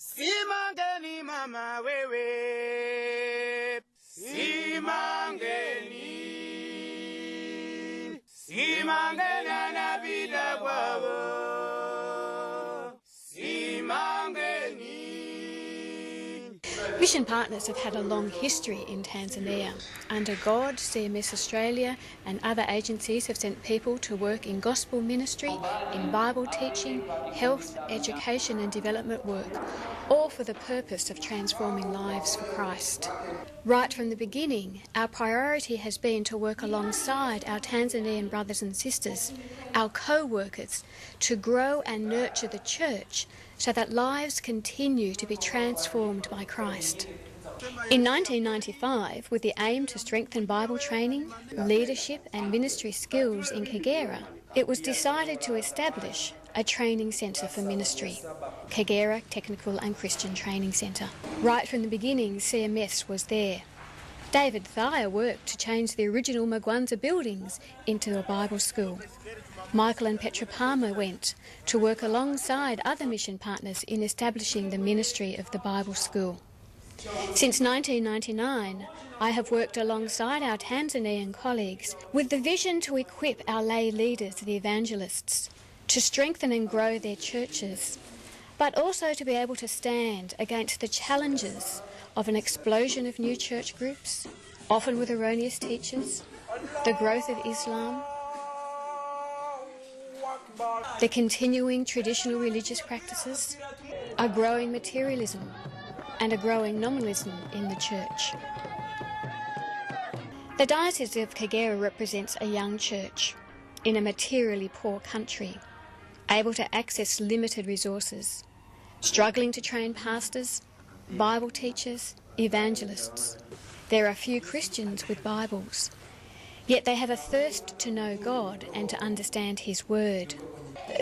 Simangeni mama wewe, simangeni, simangeni anabida kwabo, simangeni. Mission Partners have had a long history in Tanzania. Under God, CMS Australia and other agencies have sent people to work in gospel ministry, in Bible teaching, health, education and development work, all for the purpose of transforming lives for Christ. Right from the beginning, our priority has been to work alongside our Tanzanian brothers and sisters, our co-workers, to grow and nurture the church so that lives continue to be transformed by Christ. In 1995, with the aim to strengthen Bible training, leadership and ministry skills in Kagera, it was decided to establish a training centre for ministry, Kagera Technical and Christian Training Centre. Right from the beginning, CMS was there. David Thayer worked to change the original Magwanza buildings into a Bible school. Michael and Petra Palmer went to work alongside other mission partners in establishing the ministry of the Bible school. Since 1999, I have worked alongside our Tanzanian colleagues with the vision to equip our lay leaders, the evangelists, to strengthen and grow their churches, but also to be able to stand against the challenges of an explosion of new church groups, often with erroneous teachers, the growth of Islam, the continuing traditional religious practices, a growing materialism and a growing nominalism in the church. The Diocese of Kagera represents a young church in a materially poor country, able to access limited resources, struggling to train pastors, Bible teachers, evangelists. There are few Christians with Bibles, yet they have a thirst to know God and to understand His Word.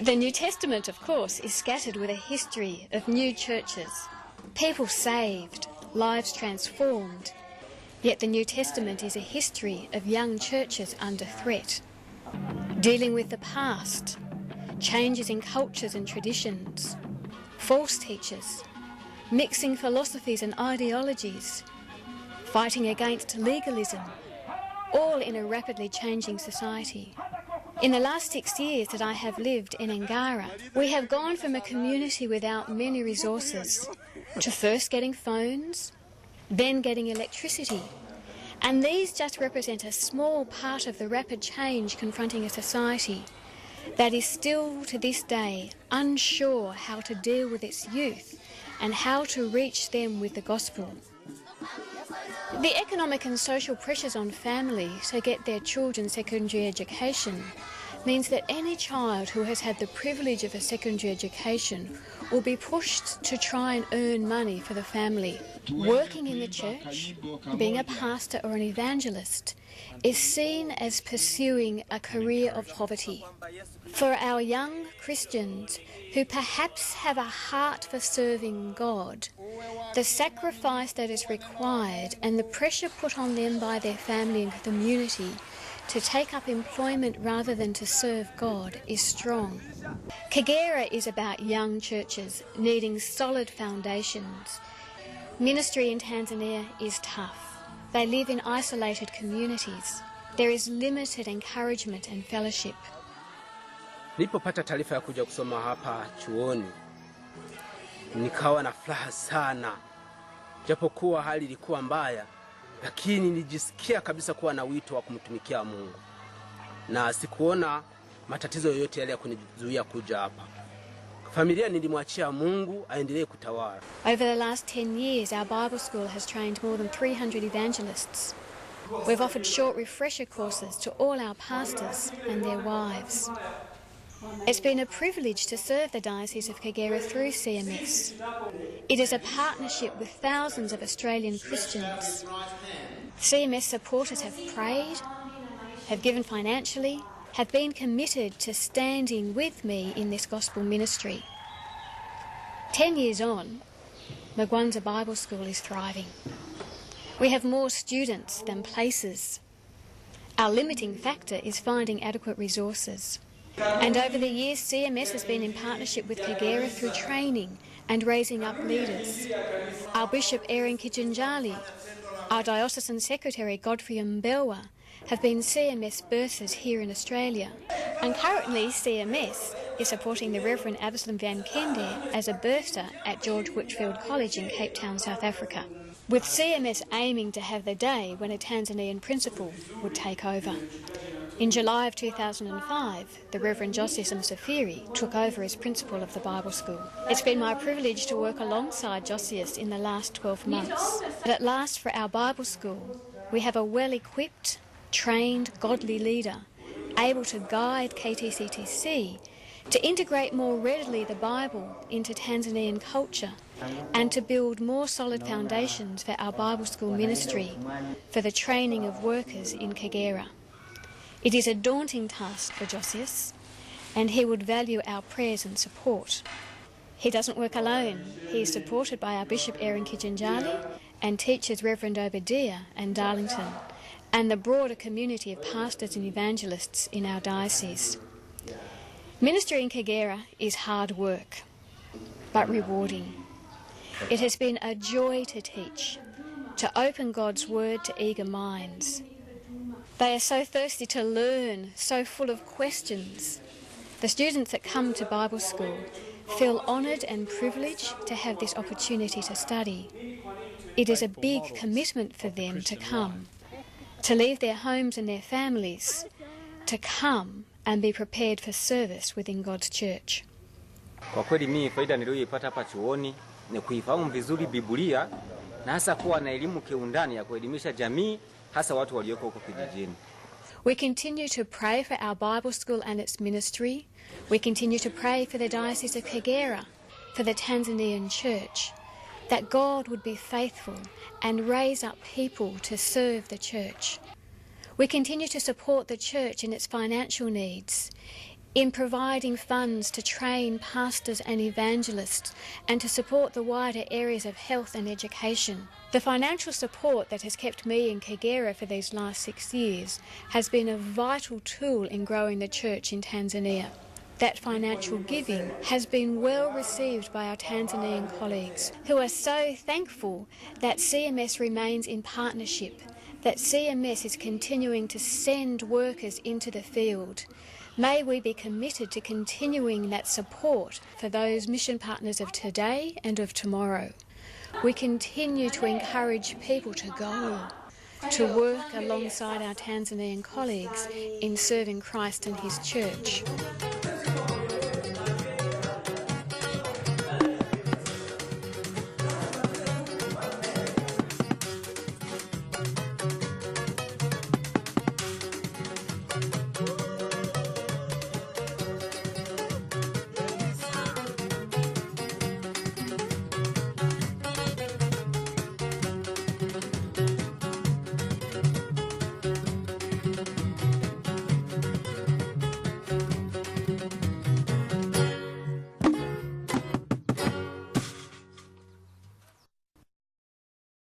The New Testament, of course, is scattered with a history of new churches, people saved, lives transformed, yet the New Testament is a history of young churches under threat, dealing with the past, changes in cultures and traditions, false teachers, mixing philosophies and ideologies, fighting against legalism, all in a rapidly changing society. In the last 6 years that I have lived in Ngara, we have gone from a community without many resources to first getting phones, then getting electricity. And these just represent a small part of the rapid change confronting a society that is still to this day unsure how to deal with its youth and how to reach them with the gospel. The economic and social pressures on families to get their children secondary education means that any child who has had the privilege of a secondary education will be pushed to try and earn money for the family. Working in the church, being a pastor or an evangelist, is seen as pursuing a career of poverty. For our young Christians who perhaps have a heart for serving God, the sacrifice that is required and the pressure put on them by their family and community to take up employment rather than to serve God is strong. Kagera is about young churches needing solid foundations. Ministry in Tanzania is tough. They live in isolated communities. There is limited encouragement and fellowship. Nilipopata taarifa ya kuja kusoma hapa chuoni, nikawa na furaha sana. Japokuwa hali ilikuwa mbaya, lakini nilijisikia kabisa kuwa na wito wa kumtumikia Mungu. Na sikuona matatizo yoyote yale ya kunizuia kuja hapa. Familia nilimwachia Mungu aendelee kutawala. Over the last 10 years, our Bible school has trained more than 300 evangelists. We've offered short refresher courses to all our pastors and their wives. It's been a privilege to serve the Diocese of Kagera through CMS. It is a partnership with thousands of Australian Christians. CMS supporters have prayed, have given financially, have been committed to standing with me in this gospel ministry. 10 years on, Magwanza Bible School is thriving. We have more students than places. Our limiting factor is finding adequate resources. And over the years, CMS has been in partnership with Kagera through training and raising up leaders. Our Bishop Aaron Kijanjali, our Diocesan Secretary Godfrey Mbelwa have been CMS birthers here in Australia. And currently CMS is supporting the Reverend Absalom Van Kende as a birther at George Whitfield College in Cape Town, South Africa, with CMS aiming to have the day when a Tanzanian principal would take over. In July of 2005, the Reverend Josias Msafiri took over as principal of the Bible School. It's been my privilege to work alongside Josias in the last 12 months. But at last, for our Bible School, we have a well-equipped, trained, godly leader, able to guide KTCTC to integrate more readily the Bible into Tanzanian culture and to build more solid foundations for our Bible School ministry for the training of workers in Kagera. It is a daunting task for Josias, and he would value our prayers and support. He doesn't work alone. He is supported by our Bishop Aaron Kijanjali and teachers Reverend Obadiah and Darlington, and the broader community of pastors and evangelists in our diocese. Ministry in Kagera is hard work, but rewarding. It has been a joy to teach, to open God's word to eager minds. They are so thirsty to learn, so full of questions. The students that come to Bible school feel honoured and privileged to have this opportunity to study. It is a big commitment for them to come, to leave their homes and their families, to come and be prepared for service within God's church. Kwa kweli mimi faida niliyoipata hapa chuoni ni kuifahamu vizuri Biblia na hasa kuwa na elimu kiundani ya kuelimisha jamii hasa watu walioko huko kijijini. We continue to pray for our Bible school and its ministry. We continue to pray for the Diocese of Kagera, for the Tanzanian Church, that God would be faithful and raise up people to serve the Church. We continue to support the Church in its financial needs, in providing funds to train pastors and evangelists and to support the wider areas of health and education. The financial support that has kept me in Kagera for these last 6 years has been a vital tool in growing the Church in Tanzania. That financial giving has been well received by our Tanzanian colleagues, who are so thankful that CMS remains in partnership, that CMS is continuing to send workers into the field. May we be committed to continuing that support for those mission partners of today and of tomorrow. We continue to encourage people to go, to work alongside our Tanzanian colleagues in serving Christ and his church.